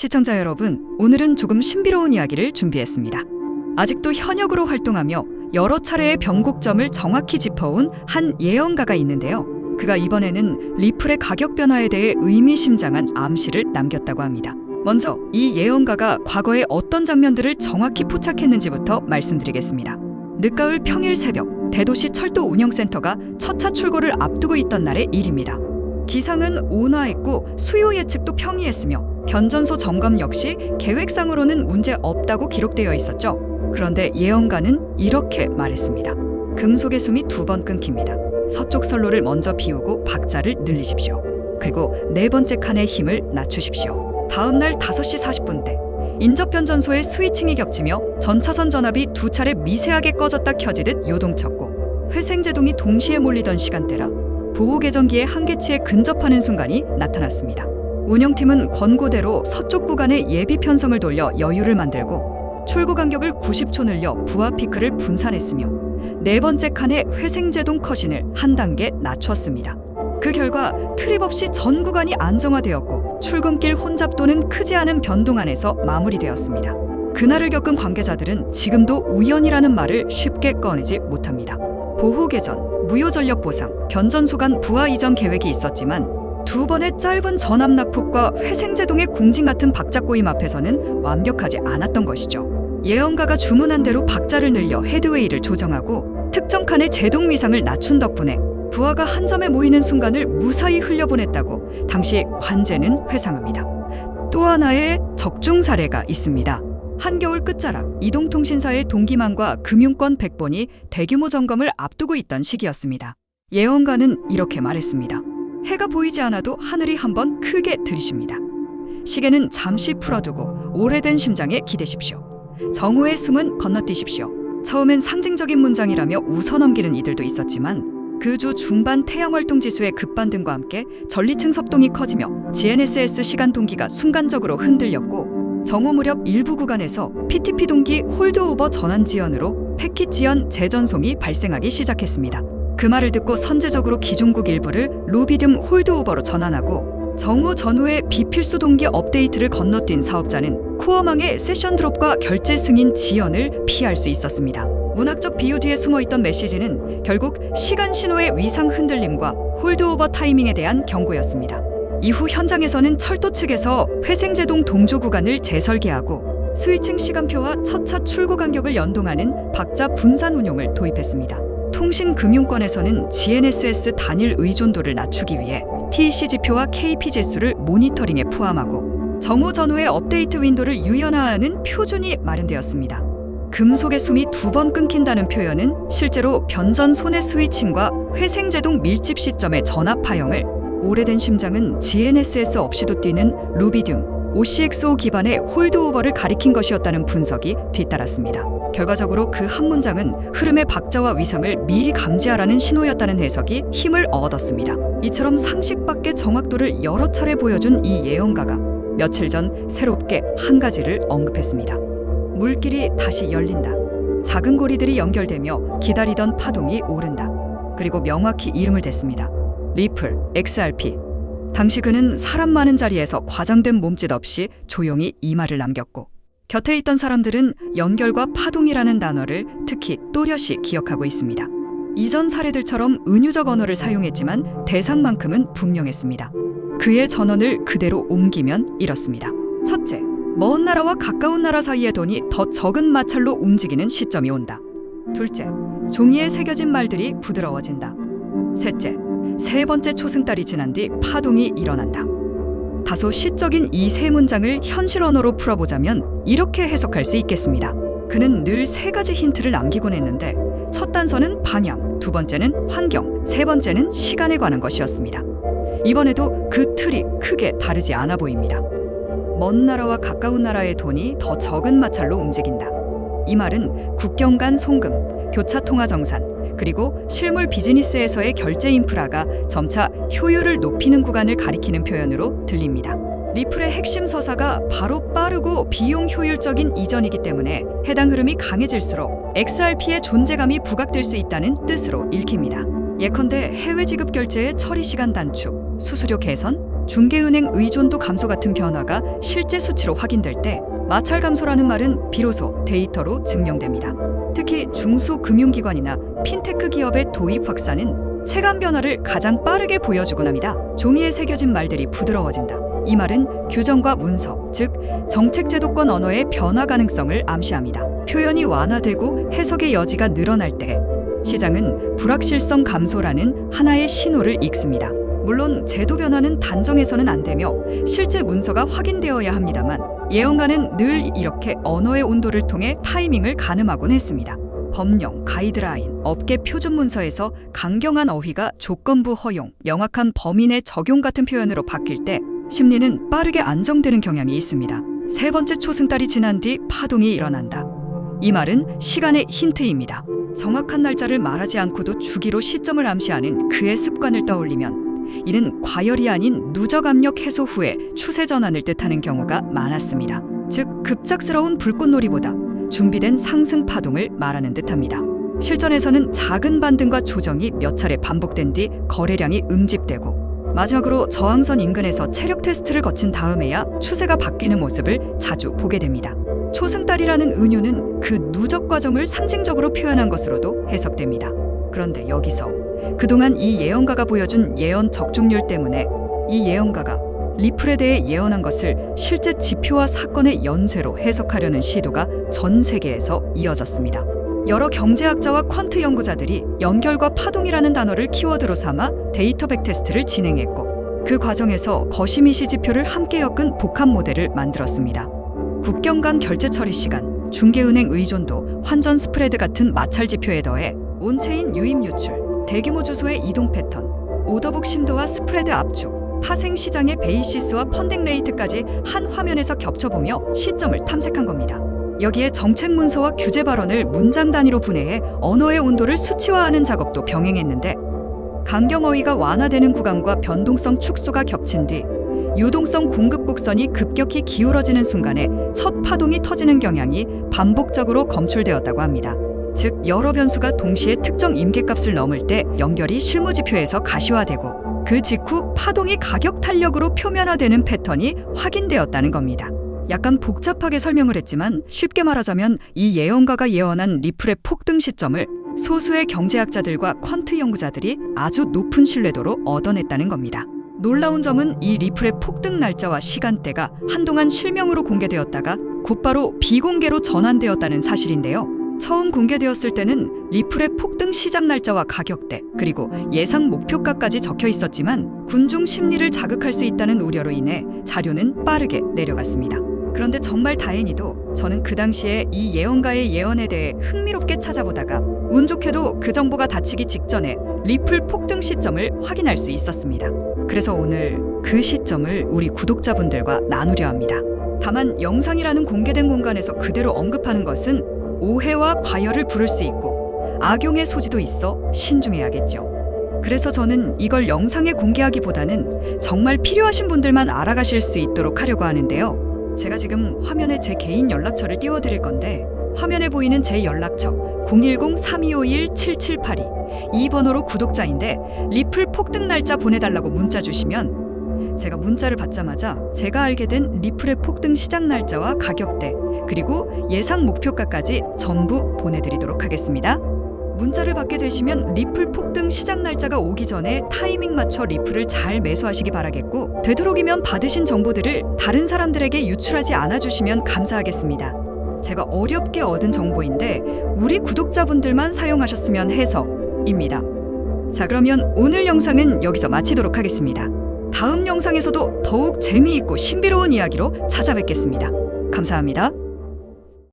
시청자 여러분, 오늘은 조금 신비로운 이야기를 준비했습니다. 아직도 현역으로 활동하며 여러 차례의 변곡점을 정확히 짚어온 한 예언가가 있는데요. 그가 이번에는 리플의 가격 변화에 대해 의미심장한 암시를 남겼다고 합니다. 먼저 이 예언가가 과거에 어떤 장면들을 정확히 포착했는지부터 말씀드리겠습니다. 늦가을 평일 새벽, 대도시 철도 운영센터가 첫 차 출고를 앞두고 있던 날의 일입니다. 기상은 온화했고 수요 예측도 평이했으며 변전소 점검 역시 계획상으로는 문제 없다고 기록되어 있었죠. 그런데 예언가는 이렇게 말했습니다. 금속의 숨이 2번 끊깁니다. 서쪽 선로를 먼저 비우고 박자를 늘리십시오. 그리고 4번째 칸의 힘을 낮추십시오. 다음 날 5시 40분대 인접 변전소의 스위칭이 겹치며 전차선 전압이 2차례 미세하게 꺼졌다 켜지듯 요동쳤고 회생제동이 동시에 몰리던 시간대라 보호개전기의 한계치에 근접하는 순간이 나타났습니다. 운영팀은 권고대로 서쪽 구간에 예비 편성을 돌려 여유를 만들고 출고 간격을 90초 늘려 부하 피크를 분산했으며 4번째 칸의 회생제동 커신을 한 단계 낮췄습니다. 그 결과 트립 없이 전 구간이 안정화되었고 출근길 혼잡도는 크지 않은 변동 안에서 마무리되었습니다. 그날을 겪은 관계자들은 지금도 우연이라는 말을 쉽게 꺼내지 못합니다. 보호 개전, 무효 전력 보상, 변전소 간 부하 이전 계획이 있었지만 2번의 짧은 전압 낙폭과 회생제동의 공진 같은 박자 꼬임 앞에서는 완벽하지 않았던 것이죠. 예언가가 주문한 대로 박자를 늘려 헤드웨이를 조정하고 특정 칸의 제동 위상을 낮춘 덕분에 부하가 한 점에 모이는 순간을 무사히 흘려보냈다고 당시 관제는 회상합니다. 또 하나의 적중 사례가 있습니다. 한겨울 끝자락 이동통신사의 동기망과 금융권 100번이 대규모 점검을 앞두고 있던 시기였습니다. 예언가는 이렇게 말했습니다. 해가 보이지 않아도 하늘이 한번 크게 들이쉽니다. 시계는 잠시 풀어두고 오래된 심장에 기대십시오. 정오의 숨은 건너뛰십시오. 처음엔 상징적인 문장이라며 웃어넘기는 이들도 있었지만 그 주 중반 태양활동지수의 급반등과 함께 전리층 섭동이 커지며 GNSS 시간 동기가 순간적으로 흔들렸고 정오 무렵 일부 구간에서 PTP 동기 홀드오버 전환 지연으로 패킷 지연 재전송이 발생하기 시작했습니다. 그 말을 듣고 선제적으로 기종국 일부를 루비듬 홀드오버로 전환하고 정오 전후의 비필수 동기 업데이트를 건너뛴 사업자는 코어망의 세션 드롭과 결제 승인 지연을 피할 수 있었습니다. 문학적 비유 뒤에 숨어있던 메시지는 결국 시간 신호의 위상 흔들림과 홀드오버 타이밍에 대한 경고였습니다. 이후 현장에서는 철도 측에서 회생제동 동조 구간을 재설계하고 스위칭 시간표와 첫 차 출고 간격을 연동하는 박자 분산 운용을 도입했습니다. 통신금융권에서는 GNSS 단일 의존도를 낮추기 위해 TEC 지표와 KP 지수를 모니터링에 포함하고 정오 전후의 업데이트 윈도를 유연화하는 표준이 마련되었습니다. 금속의 숨이 2번 끊긴다는 표현은 실제로 변전 손해 스위칭과 회생제동 밀집 시점의 전압 파형을 오래된 심장은 GNSS 없이도 뛰는 루비듐, OCXO 기반의 홀드오버를 가리킨 것이었다는 분석이 뒤따랐습니다. 결과적으로 그 한 문장은 흐름의 박자와 위상을 미리 감지하라는 신호였다는 해석이 힘을 얻었습니다. 이처럼 상식 밖의 정확도를 여러 차례 보여준 이 예언가가 며칠 전 새롭게 한 가지를 언급했습니다. 물길이 다시 열린다. 작은 고리들이 연결되며 기다리던 파동이 오른다. 그리고 명확히 이름을 댔습니다. 리플, XRP. 당시 그는 사람 많은 자리에서 과장된 몸짓 없이 조용히 이 말을 남겼고 곁에 있던 사람들은 연결과 파동이라는 단어를 특히 또렷이 기억하고 있습니다. 이전 사례들처럼 은유적 언어를 사용했지만 대상만큼은 분명했습니다. 그의 전언을 그대로 옮기면 이렇습니다. 첫째, 먼 나라와 가까운 나라 사이의 돈이 더 적은 마찰로 움직이는 시점이 온다. 둘째, 종이에 새겨진 말들이 부드러워진다. 셋째, 3번째 초승달이 지난 뒤 파동이 일어난다. 다소 시적인 이 세 문장을 현실 언어로 풀어보자면 이렇게 해석할 수 있겠습니다. 그는 늘 3가지 힌트를 남기곤 했는데 첫 단서는 방향, 2번째는 환경, 3번째는 시간에 관한 것이었습니다. 이번에도 그 틀이 크게 다르지 않아 보입니다. 먼 나라와 가까운 나라의 돈이 더 적은 마찰로 움직인다. 이 말은 국경 간 송금, 교차 통화 정산, 그리고 실물 비즈니스에서의 결제 인프라가 점차 효율을 높이는 구간을 가리키는 표현으로 들립니다. 리플의 핵심 서사가 바로 빠르고 비용 효율적인 이전이기 때문에 해당 흐름이 강해질수록 XRP의 존재감이 부각될 수 있다는 뜻으로 읽힙니다. 예컨대 해외 지급 결제의 처리 시간 단축, 수수료 개선, 중개은행 의존도 감소 같은 변화가 실제 수치로 확인될 때 마찰 감소라는 말은 비로소 데이터로 증명됩니다. 특히 중소금융기관이나 핀테크 기업의 도입 확산은 체감 변화를 가장 빠르게 보여주곤 합니다. 종이에 새겨진 말들이 부드러워진다. 이 말은 규정과 문서, 즉 정책 제도권 언어의 변화 가능성을 암시합니다. 표현이 완화되고 해석의 여지가 늘어날 때 시장은 불확실성 감소라는 하나의 신호를 읽습니다. 물론 제도 변화는 단정해서는 안 되며 실제 문서가 확인되어야 합니다만 예언가는 늘 이렇게 언어의 온도를 통해 타이밍을 가늠하곤 했습니다. 법령, 가이드라인, 업계 표준 문서에서 강경한 어휘가 조건부 허용, 명확한 범인의 적용 같은 표현으로 바뀔 때 심리는 빠르게 안정되는 경향이 있습니다. 세 번째 초승달이 지난 뒤 파동이 일어난다. 이 말은 시간의 힌트입니다. 정확한 날짜를 말하지 않고도 주기로 시점을 암시하는 그의 습관을 떠올리면 이는 과열이 아닌 누적 압력 해소 후에 추세 전환을 뜻하는 경우가 많았습니다. 즉 급작스러운 불꽃놀이보다 준비된 상승 파동을 말하는 듯합니다. 실전에서는 작은 반등과 조정이 몇 차례 반복된 뒤 거래량이 응집되고 마지막으로 저항선 인근에서 체력 테스트를 거친 다음에야 추세가 바뀌는 모습을 자주 보게 됩니다. 초승달이라는 은유는 그 누적 과정을 상징적으로 표현한 것으로도 해석됩니다. 그런데 여기서 그동안 이 예언가가 보여준 예언 적중률 때문에 이 예언가가 리플에 대해 예언한 것을 실제 지표와 사건의 연쇄로 해석하려는 시도가 전 세계에서 이어졌습니다. 여러 경제학자와 퀀트 연구자들이 연결과 파동이라는 단어를 키워드로 삼아 데이터 백테스트를 진행했고 그 과정에서 거시미시 지표를 함께 엮은 복합 모델을 만들었습니다. 국경 간 결제 처리 시간, 중개은행 의존도, 환전 스프레드 같은 마찰 지표에 더해 온체인 유입 유출, 대규모 주소의 이동 패턴, 오더북 심도와 스프레드 압축, 파생 시장의 베이시스와 펀딩 레이트까지 한 화면에서 겹쳐보며 시점을 탐색한 겁니다. 여기에 정책 문서와 규제 발언을 문장 단위로 분해해 언어의 온도를 수치화하는 작업도 병행했는데 강경 어휘가 완화되는 구간과 변동성 축소가 겹친 뒤 유동성 공급 곡선이 급격히 기울어지는 순간에 첫 파동이 터지는 경향이 반복적으로 검출되었다고 합니다. 즉 여러 변수가 동시에 특정 임계값을 넘을 때 연결이 실무지표에서 가시화되고 그 직후 파동이 가격 탄력으로 표면화되는 패턴이 확인되었다는 겁니다. 약간 복잡하게 설명을 했지만 쉽게 말하자면 이 예언가가 예언한 리플의 폭등 시점을 소수의 경제학자들과 퀀트 연구자들이 아주 높은 신뢰도로 얻어냈다는 겁니다. 놀라운 점은 이 리플의 폭등 날짜와 시간대가 한동안 실명으로 공개되었다가 곧바로 비공개로 전환되었다는 사실인데요. 처음 공개되었을 때는 리플의 폭등 시작 날짜와 가격대 그리고 예상 목표가까지 적혀 있었지만 군중 심리를 자극할 수 있다는 우려로 인해 자료는 빠르게 내려갔습니다. 그런데 정말 다행히도 저는 그 당시에 이 예언가의 예언에 대해 흥미롭게 찾아보다가 운 좋게도 그 정보가 닫히기 직전에 리플 폭등 시점을 확인할 수 있었습니다. 그래서 오늘 그 시점을 우리 구독자분들과 나누려 합니다. 다만 영상이라는 공개된 공간에서 그대로 언급하는 것은 오해와 과열을 부를 수 있고 악용의 소지도 있어 신중해야겠죠. 그래서 저는 이걸 영상에 공개하기보다는 정말 필요하신 분들만 알아가실 수 있도록 하려고 하는데요. 제가 지금 화면에 제 개인 연락처를 띄워드릴 건데 화면에 보이는 제 연락처 010-3251-7782 이 번호로 구독자인데 리플 폭등 날짜 보내달라고 문자 주시면 제가 문자를 받자마자 제가 알게 된 리플의 폭등 시작 날짜와 가격대 그리고 예상 목표가까지 전부 보내드리도록 하겠습니다. 문자를 받게 되시면 리플 폭등 시작 날짜가 오기 전에 타이밍 맞춰 리플을 잘 매수하시기 바라겠고 되도록이면 받으신 정보들을 다른 사람들에게 유출하지 않아주시면 감사하겠습니다. 제가 어렵게 얻은 정보인데 우리 구독자분들만 사용하셨으면 해서입니다. 자, 그러면 오늘 영상은 여기서 마치도록 하겠습니다. 다음 영상에서도 더욱 재미있고 신비로운 이야기로 찾아뵙겠습니다. 감사합니다.